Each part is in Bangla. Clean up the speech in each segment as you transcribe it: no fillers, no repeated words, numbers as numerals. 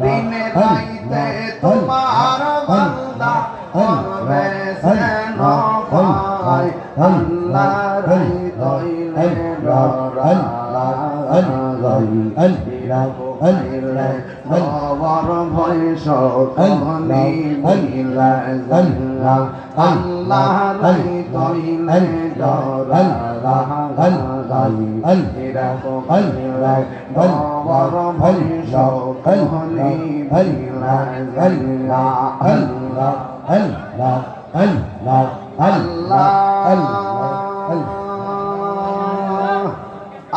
দিনে রাইতে তোমার বান্দা করবে সেন পায় আল্লাহর তৈলে ডরাই বাবার ভয় সকলে মিলা আল্লাহর তৈলে ডরাই বাবার ভয় সকলে মিলা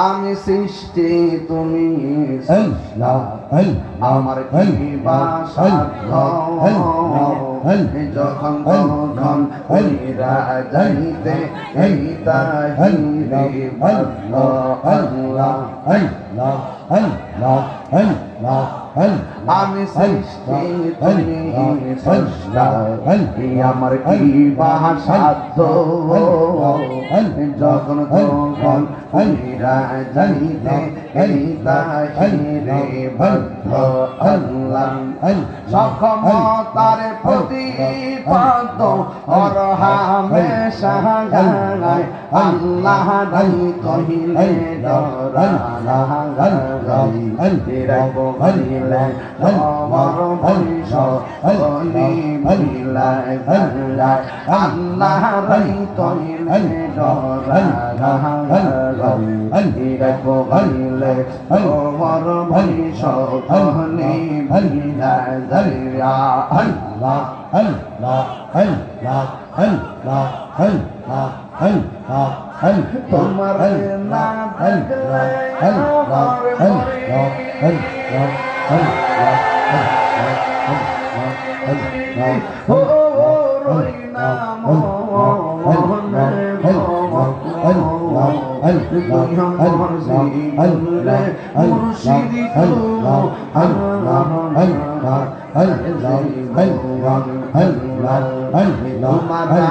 আমি সৃষ্টি তুমি আমার কি বাসা যখন তখন কইরা যাইতে এই তাহিরে আল্লাহ আমি সৃষ্টি তুমি স্রষ্টা আমার কি বাসাধ্য যখন তখন কইরা যাইতে এই তাহিরে বাধ্য আল্লাহ সক্ষমতার প্রতিপাদ্য অরহামে সাহাগায় আল্লাহ দাই কহিলে ডরাই বলিলে আমার ভবিষ বলি বলিলাই আল্লাহ দাই কহিলে ডরাই বলিলে আমার ভবিষ বলি বলিলাই আল্লাহ তোমার না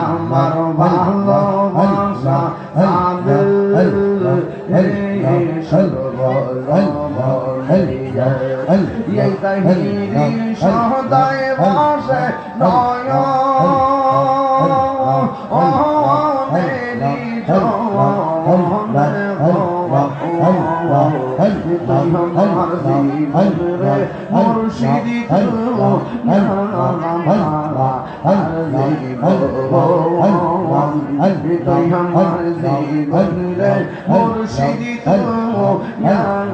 আমার ভালোবাসা সদায় বাসে নয় মুর্শিদি মুর্শিদি